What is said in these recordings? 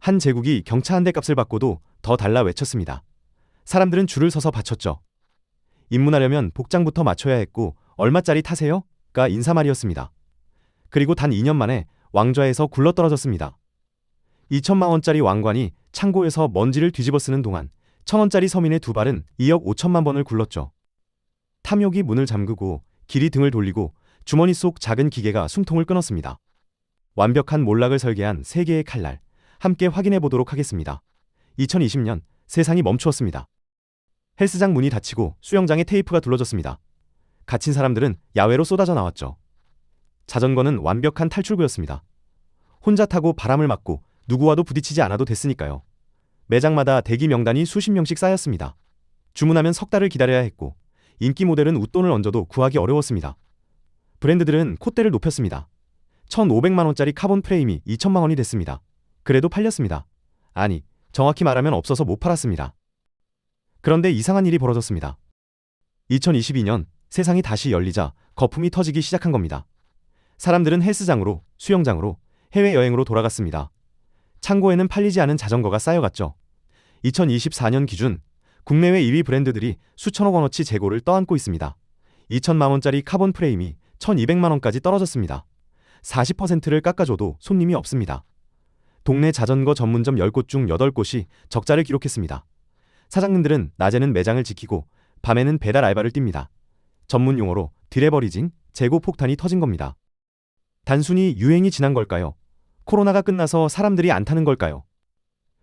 한 제국이 경차 한 대 값을 받고도 더 달라 외쳤습니다. 사람들은 줄을 서서 바쳤죠. 입문하려면 복장부터 맞춰야 했고 얼마짜리 타세요? 가 인사말이었습니다. 그리고 단 2년 만에 왕좌에서 굴러떨어졌습니다. 2천만 원짜리 왕관이 창고에서 먼지를 뒤집어 쓰는 동안 1,000원짜리 서민의 두 발은 2억 5천만 번을 굴렀죠. 탐욕이 문을 잠그고 길이 등을 돌리고 주머니 속 작은 기계가 숨통을 끊었습니다. 완벽한 몰락을 설계한 세계의 칼날, 함께 확인해 보도록 하겠습니다. 2020년 세상이 멈추었습니다. 헬스장 문이 닫히고 수영장에 테이프가 둘러졌습니다. 갇힌 사람들은 야외로 쏟아져 나왔죠. 자전거는 완벽한 탈출구였습니다. 혼자 타고 바람을 맞고 누구와도 부딪히지 않아도 됐으니까요. 매장마다 대기 명단이 수십 명씩 쌓였습니다. 주문하면 석 달을 기다려야 했고 인기 모델은 웃돈을 얹어도 구하기 어려웠습니다. 브랜드들은 콧대를 높였습니다. 1,500만 원짜리 카본 프레임이 2천만 원이 됐습니다. 그래도 팔렸습니다. 아니, 정확히 말하면 없어서 못 팔았습니다. 그런데 이상한 일이 벌어졌습니다. 2022년 세상이 다시 열리자 거품이 터지기 시작한 겁니다. 사람들은 헬스장으로, 수영장으로, 해외여행으로 돌아갔습니다. 창고에는 팔리지 않은 자전거가 쌓여갔죠. 2024년 기준 국내외 2위 브랜드들이 수천억 원어치 재고를 떠안고 있습니다. 2천만 원짜리 카본 프레임이 1,200만 원까지 떨어졌습니다. 40%를 깎아줘도 손님이 없습니다. 동네 자전거 전문점 10곳 중 8곳이 적자를 기록했습니다. 사장님들은 낮에는 매장을 지키고 밤에는 배달 알바를 띱니다. 전문 용어로 디레버리징, 재고 폭탄이 터진 겁니다. 단순히 유행이 지난 걸까요? 코로나가 끝나서 사람들이 안 타는 걸까요?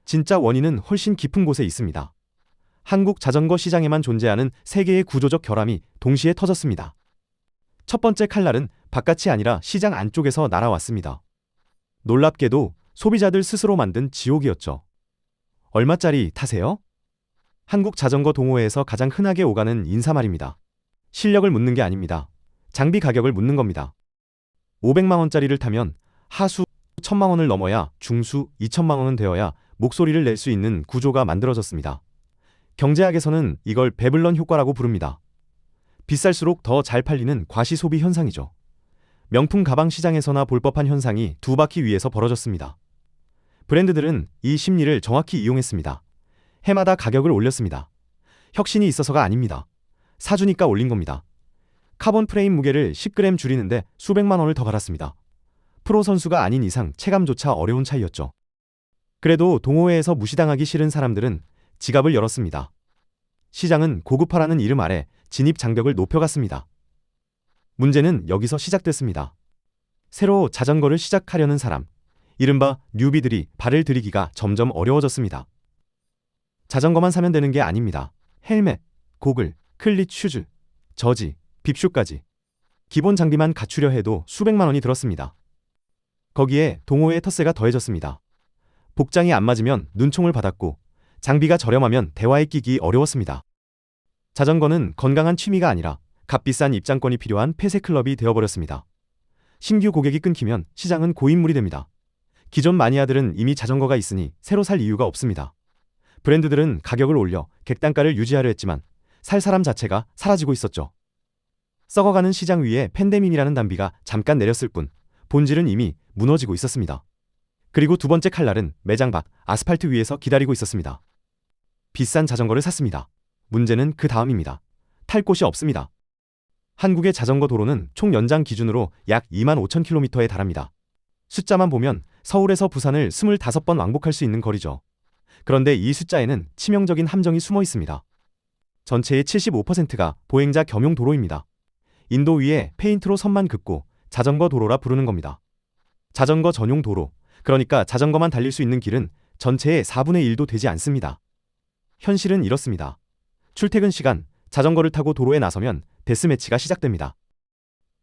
진짜 원인은 훨씬 깊은 곳에 있습니다. 한국 자전거 시장에만 존재하는 세계의 구조적 결함이 동시에 터졌습니다. 첫 번째 칼날은 바깥이 아니라 시장 안쪽에서 날아왔습니다. 놀랍게도 소비자들 스스로 만든 지옥이었죠. 얼마짜리 타세요? 한국 자전거 동호회에서 가장 흔하게 오가는 인사말입니다. 실력을 묻는 게 아닙니다. 장비 가격을 묻는 겁니다. 500만 원짜리를 타면 하수 1,000만 원을 넘어야 중수 2천만 원은 되어야 목소리를 낼 수 있는 구조가 만들어졌습니다. 경제학에서는 이걸 베블런 효과라고 부릅니다. 비쌀수록 더 잘 팔리는 과시소비 현상이죠. 명품 가방 시장에서나 볼 법한 현상이 두 바퀴 위에서 벌어졌습니다. 브랜드들은 이 심리를 정확히 이용했습니다. 해마다 가격을 올렸습니다. 혁신이 있어서가 아닙니다. 사주니까 올린 겁니다. 카본 프레임 무게를 10g 줄이는데 수백만 원을 더 갈았습니다. 프로 선수가 아닌 이상 체감조차 어려운 차이였죠. 그래도 동호회에서 무시당하기 싫은 사람들은 지갑을 열었습니다. 시장은 고급화라는 이름 아래 진입 장벽을 높여갔습니다. 문제는 여기서 시작됐습니다. 새로 자전거를 시작하려는 사람, 이른바 뉴비들이 발을 들이기가 점점 어려워졌습니다. 자전거만 사면 되는 게 아닙니다. 헬멧, 고글, 클릿 슈즈, 저지, 빕슈까지. 기본 장비만 갖추려 해도 수백만 원이 들었습니다. 거기에 동호회 텃세가 더해졌습니다. 복장이 안 맞으면 눈총을 받았고 장비가 저렴하면 대화에 끼기 어려웠습니다. 자전거는 건강한 취미가 아니라 값비싼 입장권이 필요한 폐쇄 클럽이 되어버렸습니다. 신규 고객이 끊기면 시장은 고인물이 됩니다. 기존 마니아들은 이미 자전거가 있으니 새로 살 이유가 없습니다. 브랜드들은 가격을 올려 객단가를 유지하려 했지만 살 사람 자체가 사라지고 있었죠. 썩어가는 시장 위에 팬데믹이라는 단비가 잠깐 내렸을 뿐 본질은 이미 무너지고 있었습니다. 그리고 두 번째 칼날은 매장 밖 아스팔트 위에서 기다리고 있었습니다. 비싼 자전거를 샀습니다. 문제는 그 다음입니다. 탈 곳이 없습니다. 한국의 자전거 도로는 총 연장 기준으로 약 25,000km에 달합니다. 숫자만 보면 서울에서 부산을 25번 왕복할 수 있는 거리죠. 그런데 이 숫자에는 치명적인 함정이 숨어 있습니다. 전체의 75%가 보행자 겸용 도로입니다. 인도 위에 페인트로 선만 긋고 자전거 도로라 부르는 겁니다. 자전거 전용 도로, 그러니까 자전거만 달릴 수 있는 길은 전체의 4분의 1도 되지 않습니다. 현실은 이렇습니다. 출퇴근 시간, 자전거를 타고 도로에 나서면 데스매치가 시작됩니다.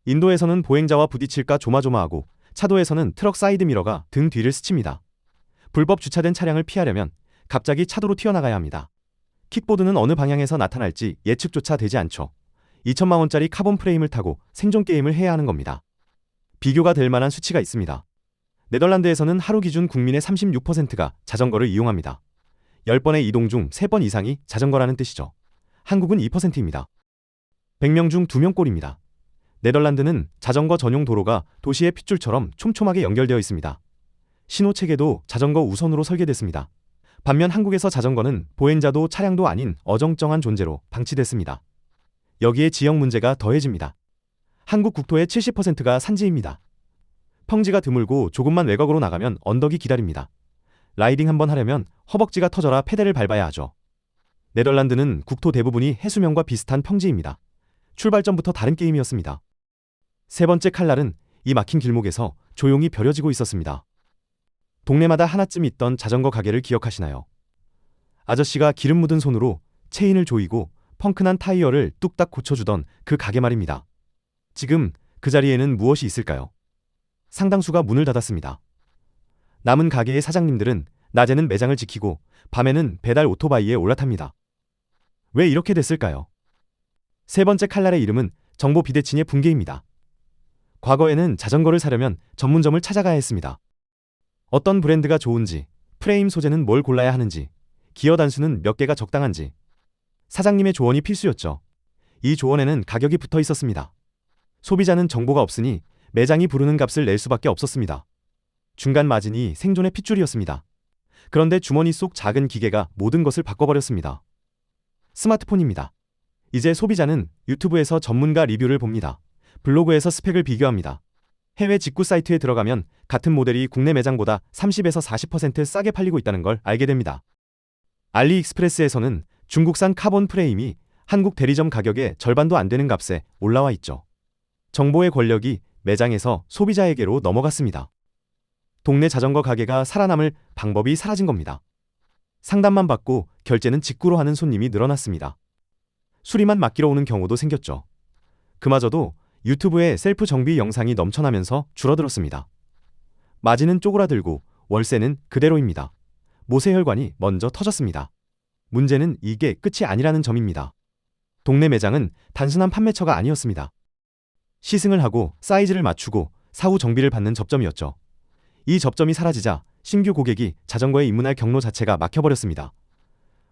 인도에서는 보행자와 부딪힐까 조마조마하고 차도에서는 트럭 사이드미러가 등 뒤를 스칩니다. 불법 주차된 차량을 피하려면 갑자기 차도로 튀어나가야 합니다. 킥보드는 어느 방향에서 나타날지 예측조차 되지 않죠. 2천만 원짜리 카본 프레임을 타고 생존 게임을 해야 하는 겁니다. 비교가 될 만한 수치가 있습니다. 네덜란드에서는 하루 기준 국민의 36%가 자전거를 이용합니다. 10번의 이동 중 3번 이상이 자전거라는 뜻이죠. 한국은 2%입니다. 100명 중 2명꼴입니다. 네덜란드는 자전거 전용 도로가 도시의 핏줄처럼 촘촘하게 연결되어 있습니다. 신호체계도 자전거 우선으로 설계됐습니다. 반면 한국에서 자전거는 보행자도 차량도 아닌 어정쩡한 존재로 방치됐습니다. 여기에 지역 문제가 더해집니다. 한국 국토의 70%가 산지입니다. 평지가 드물고 조금만 외곽으로 나가면 언덕이 기다립니다. 라이딩 한번 하려면 허벅지가 터져라 페달을 밟아야 하죠. 네덜란드는 국토 대부분이 해수면과 비슷한 평지입니다. 출발점부터 다른 게임이었습니다. 세 번째 칼날은 이 막힌 길목에서 조용히 벼려지고 있었습니다. 동네마다 하나쯤 있던 자전거 가게를 기억하시나요? 아저씨가 기름 묻은 손으로 체인을 조이고 펑크난 타이어를 뚝딱 고쳐주던 그 가게 말입니다. 지금 그 자리에는 무엇이 있을까요? 상당수가 문을 닫았습니다. 남은 가게의 사장님들은 낮에는 매장을 지키고 밤에는 배달 오토바이에 올라탑니다. 왜 이렇게 됐을까요? 세 번째 칼날의 이름은 정보 비대칭의 붕괴입니다. 과거에는 자전거를 사려면 전문점을 찾아가야 했습니다. 어떤 브랜드가 좋은지, 프레임 소재는 뭘 골라야 하는지, 기어 단수는 몇 개가 적당한지 사장님의 조언이 필수였죠. 이 조언에는 가격이 붙어 있었습니다. 소비자는 정보가 없으니 매장이 부르는 값을 낼 수밖에 없었습니다. 중간 마진이 생존의 핏줄이었습니다. 그런데 주머니 속 작은 기계가 모든 것을 바꿔버렸습니다. 스마트폰입니다. 이제 소비자는 유튜브에서 전문가 리뷰를 봅니다. 블로그에서 스펙을 비교합니다. 해외 직구 사이트에 들어가면 같은 모델이 국내 매장보다 30에서 40% 싸게 팔리고 있다는 걸 알게 됩니다. 알리익스프레스에서는 중국산 카본 프레임이 한국 대리점 가격의 절반도 안 되는 값에 올라와 있죠. 정보의 권력이 매장에서 소비자에게로 넘어갔습니다. 동네 자전거 가게가 살아남을 방법이 사라진 겁니다. 상담만 받고 결제는 직구로 하는 손님이 늘어났습니다. 수리만 맡기러 오는 경우도 생겼죠. 그마저도 유튜브에 셀프 정비 영상이 넘쳐나면서 줄어들었습니다. 마진은 쪼그라들고 월세는 그대로입니다. 모세혈관이 먼저 터졌습니다. 문제는 이게 끝이 아니라는 점입니다. 동네 매장은 단순한 판매처가 아니었습니다. 시승을 하고 사이즈를 맞추고 사후 정비를 받는 접점이었죠. 이 접점이 사라지자 신규 고객이 자전거에 입문할 경로 자체가 막혀버렸습니다.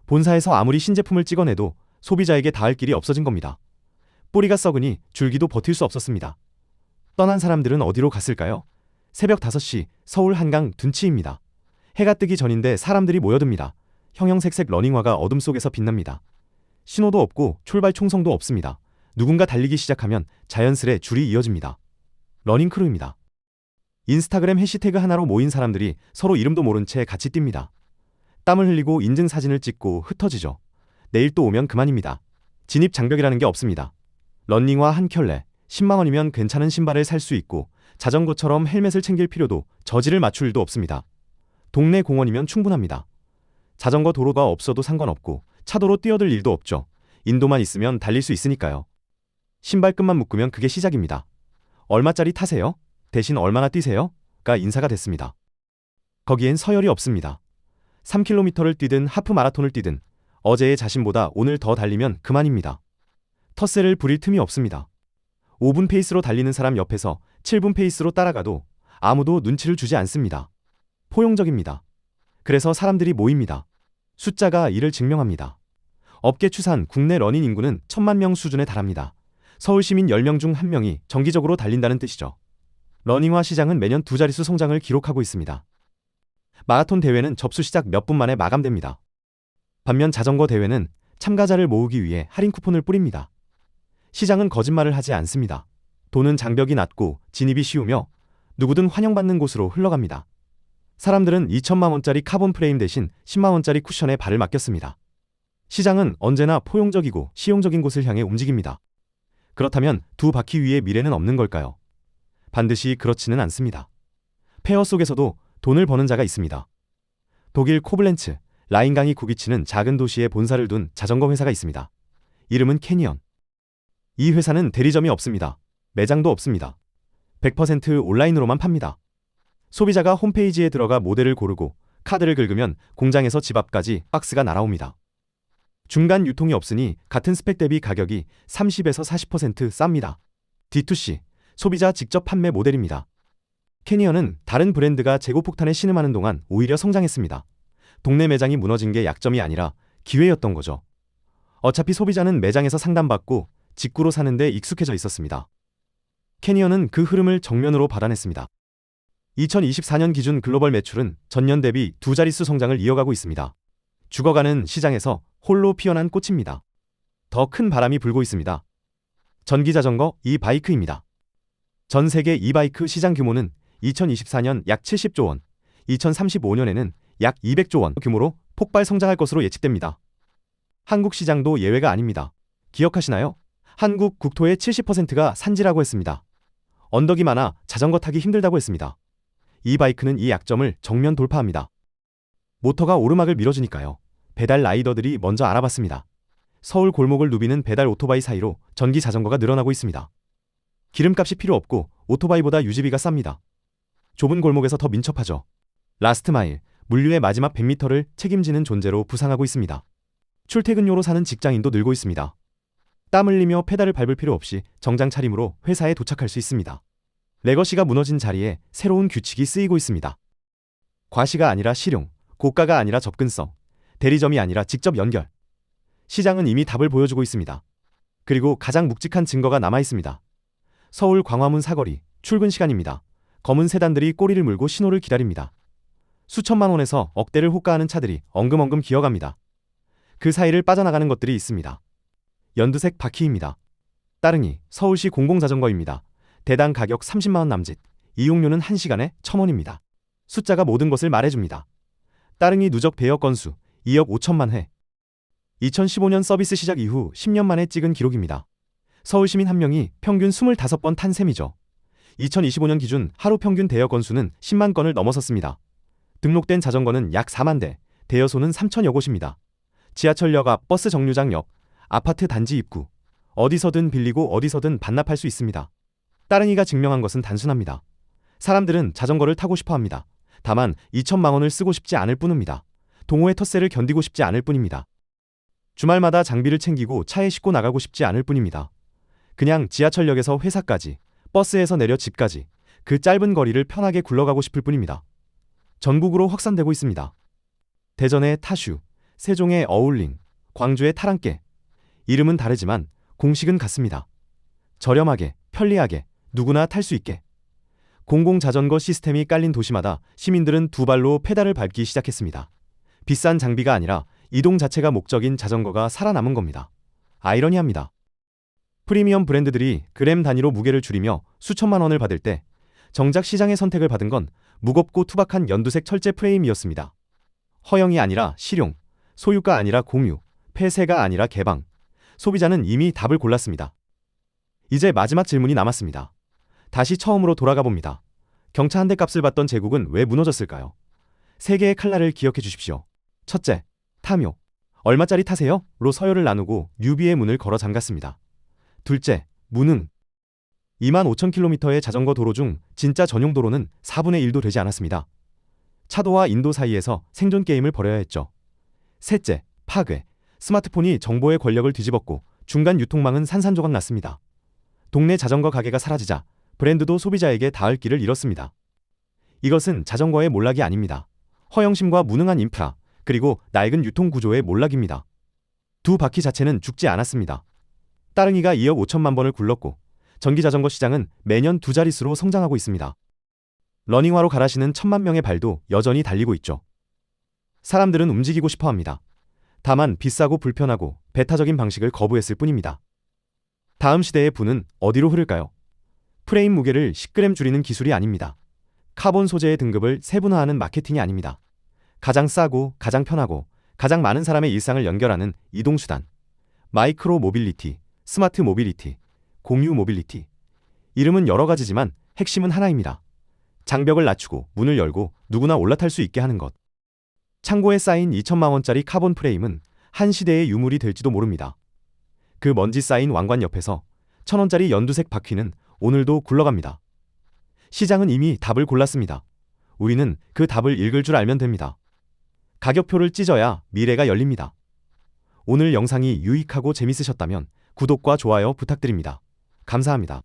본사에서 아무리 신제품을 찍어내도 소비자에게 닿을 길이 없어진 겁니다. 뿌리가 썩으니 줄기도 버틸 수 없었습니다. 떠난 사람들은 어디로 갔을까요? 새벽 5시 서울 한강 둔치입니다. 해가 뜨기 전인데 사람들이 모여듭니다. 형형색색 러닝화가 어둠 속에서 빛납니다. 신호도 없고 출발 총성도 없습니다. 누군가 달리기 시작하면 자연스레 줄이 이어집니다. 러닝크루입니다. 인스타그램 해시태그 하나로 모인 사람들이 서로 이름도 모른 채 같이 뜁니다. 땀을 흘리고 인증사진을 찍고 흩어지죠. 내일 또 오면 그만입니다. 진입 장벽이라는 게 없습니다. 러닝화 한 켤레, 10만 원이면 괜찮은 신발을 살 수 있고 자전거처럼 헬멧을 챙길 필요도 저지를 맞출 일도 없습니다. 동네 공원이면 충분합니다. 자전거 도로가 없어도 상관없고 차도로 뛰어들 일도 없죠. 인도만 있으면 달릴 수 있으니까요. 신발끈만 묶으면 그게 시작입니다. 얼마짜리 타세요? 대신 얼마나 뛰세요? 가 인사가 됐습니다. 거기엔 서열이 없습니다. 3km를 뛰든 하프 마라톤을 뛰든 어제의 자신보다 오늘 더 달리면 그만입니다. 텃세를 부릴 틈이 없습니다. 5분 페이스로 달리는 사람 옆에서 7분 페이스로 따라가도 아무도 눈치를 주지 않습니다. 포용적입니다. 그래서 사람들이 모입니다. 숫자가 이를 증명합니다. 업계 추산 국내 러닝 인구는 1000만 명 수준에 달합니다. 서울 시민 10명 중 1명이 정기적으로 달린다는 뜻이죠. 러닝화 시장은 매년 두 자릿수 성장을 기록하고 있습니다. 마라톤 대회는 접수 시작 몇 분 만에 마감됩니다. 반면 자전거 대회는 참가자를 모으기 위해 할인 쿠폰을 뿌립니다. 시장은 거짓말을 하지 않습니다. 돈은 장벽이 낮고 진입이 쉬우며 누구든 환영받는 곳으로 흘러갑니다. 사람들은 2천만 원짜리 카본 프레임 대신 10만 원짜리 쿠션에 발을 맡겼습니다. 시장은 언제나 포용적이고 실용적인 곳을 향해 움직입니다. 그렇다면 두 바퀴 위에 미래는 없는 걸까요? 반드시 그렇지는 않습니다. 폐허 속에서도 돈을 버는 자가 있습니다. 독일 코블렌츠, 라인강이 구비치는 작은 도시에 본사를 둔 자전거 회사가 있습니다. 이름은 캐니언. 이 회사는 대리점이 없습니다. 매장도 없습니다. 100% 온라인으로만 팝니다. 소비자가 홈페이지에 들어가 모델을 고르고 카드를 긁으면 공장에서 집 앞까지 박스가 날아옵니다. 중간 유통이 없으니 같은 스펙 대비 가격이 30에서 40% 쌉니다. D2C, 소비자 직접 판매 모델입니다. 캐니언은 다른 브랜드가 재고폭탄에 신음하는 동안 오히려 성장했습니다. 동네 매장이 무너진 게 약점이 아니라 기회였던 거죠. 어차피 소비자는 매장에서 상담받고 직구로 사는데 익숙해져 있었습니다. 캐니언은 그 흐름을 정면으로 받아냈습니다. 2024년 기준 글로벌 매출은 전년 대비 두 자릿수 성장을 이어가고 있습니다. 죽어가는 시장에서 홀로 피어난 꽃입니다. 더 큰 바람이 불고 있습니다. 전기자전거 이바이크입니다. 전 세계 이바이크 시장 규모는 2024년 약 70조 원, 2035년에는 약 200조 원 규모로 폭발 성장할 것으로 예측됩니다. 한국 시장도 예외가 아닙니다. 기억하시나요? 한국 국토의 70%가 산지라고 했습니다. 언덕이 많아 자전거 타기 힘들다고 했습니다. 이 바이크는 이 약점을 정면 돌파합니다. 모터가 오르막을 밀어주니까요. 배달 라이더들이 먼저 알아봤습니다. 서울 골목을 누비는 배달 오토바이 사이로 전기 자전거가 늘어나고 있습니다. 기름값이 필요 없고 오토바이보다 유지비가 쌉니다. 좁은 골목에서 더 민첩하죠. 라스트 마일, 물류의 마지막 100m를 책임지는 존재로 부상하고 있습니다. 출퇴근료로 사는 직장인도 늘고 있습니다. 땀 흘리며 페달을 밟을 필요 없이 정장 차림으로 회사에 도착할 수 있습니다. 레거시가 무너진 자리에 새로운 규칙이 쓰이고 있습니다. 과시가 아니라 실용, 고가가 아니라 접근성, 대리점이 아니라 직접 연결. 시장은 이미 답을 보여주고 있습니다. 그리고 가장 묵직한 증거가 남아 있습니다. 서울 광화문 사거리, 출근 시간입니다. 검은 세단들이 꼬리를 물고 신호를 기다립니다. 수천만 원에서 억대를 호가하는 차들이 엉금엉금 기어갑니다. 그 사이를 빠져나가는 것들이 있습니다. 연두색 바퀴입니다. 따릉이, 서울시 공공자전거입니다. 대당 가격 30만 원 남짓, 이용료는 1시간에 1,000원입니다. 숫자가 모든 것을 말해줍니다. 따릉이 누적 배역 건수 2억 5천만 회. 2015년 서비스 시작 이후 10년 만에 찍은 기록입니다. 서울시민 1명이 평균 25번 탄 셈이죠. 2025년 기준 하루 평균 대여 건수는 10만 건을 넘어섰습니다. 등록된 자전거는 약 4만 대, 대여소는 3천여 곳입니다. 지하철역 앞, 버스 정류장역, 아파트 단지 입구, 어디서든 빌리고 어디서든 반납할 수 있습니다. 따릉이가 증명한 것은 단순합니다. 사람들은 자전거를 타고 싶어 합니다. 다만 2천만 원을 쓰고 싶지 않을 뿐입니다. 동호회 텃세를 견디고 싶지 않을 뿐입니다. 주말마다 장비를 챙기고 차에 싣고 나가고 싶지 않을 뿐입니다. 그냥 지하철역에서 회사까지, 버스에서 내려 집까지 그 짧은 거리를 편하게 굴러가고 싶을 뿐입니다. 전국으로 확산되고 있습니다. 대전의 타슈, 세종의 어울링, 광주의 타랑깨. 이름은 다르지만 공식은 같습니다. 저렴하게, 편리하게, 누구나 탈 수 있게. 공공자전거 시스템이 깔린 도시마다 시민들은 두 발로 페달을 밟기 시작했습니다. 비싼 장비가 아니라 이동 자체가 목적인 자전거가 살아남은 겁니다. 아이러니합니다. 프리미엄 브랜드들이 그램 단위로 무게를 줄이며 수천만 원을 받을 때 정작 시장의 선택을 받은 건 무겁고 투박한 연두색 철제 프레임이었습니다. 허용이 아니라 실용, 소유가 아니라 공유, 폐쇄가 아니라 개방. 소비자는 이미 답을 골랐습니다. 이제 마지막 질문이 남았습니다. 다시 처음으로 돌아가 봅니다. 경차 한 대 값을 받던 제국은 왜 무너졌을까요? 세 개의 칼날을 기억해 주십시오. 첫째, 탐욕. 얼마짜리 타세요? 로 서열을 나누고 뉴비의 문을 걸어 잠갔습니다. 둘째, 무능. 25,000km의 자전거 도로 중 진짜 전용 도로는 4분의 1도 되지 않았습니다. 차도와 인도 사이에서 생존 게임을 벌여야 했죠. 셋째, 파괴. 스마트폰이 정보의 권력을 뒤집었고 중간 유통망은 산산조각 났습니다. 동네 자전거 가게가 사라지자 브랜드도 소비자에게 닿을 길을 잃었습니다. 이것은 자전거의 몰락이 아닙니다. 허영심과 무능한 인프라, 그리고 낡은 유통구조의 몰락입니다. 두 바퀴 자체는 죽지 않았습니다. 따릉이가 2억 5천만 번을 굴렀고 전기자전거 시장은 매년 두 자릿수로 성장하고 있습니다. 러닝화로 갈아시는 1,000만 명의 발도 여전히 달리고 있죠. 사람들은 움직이고 싶어 합니다. 다만 비싸고 불편하고 배타적인 방식을 거부했을 뿐입니다. 다음 시대의 부는 어디로 흐를까요? 프레임 무게를 10g 줄이는 기술이 아닙니다. 카본 소재의 등급을 세분화하는 마케팅이 아닙니다. 가장 싸고 가장 편하고 가장 많은 사람의 일상을 연결하는 이동수단. 마이크로 모빌리티, 스마트 모빌리티, 공유 모빌리티. 이름은 여러 가지지만 핵심은 하나입니다. 장벽을 낮추고 문을 열고 누구나 올라탈 수 있게 하는 것. 창고에 쌓인 2천만 원짜리 카본 프레임은 한 시대의 유물이 될지도 모릅니다. 그 먼지 쌓인 왕관 옆에서 1,000원짜리 연두색 바퀴는 오늘도 굴러갑니다. 시장은 이미 답을 골랐습니다. 우리는 그 답을 읽을 줄 알면 됩니다. 가격표를 찢어야 미래가 열립니다. 오늘 영상이 유익하고 재밌으셨다면 구독과 좋아요 부탁드립니다. 감사합니다.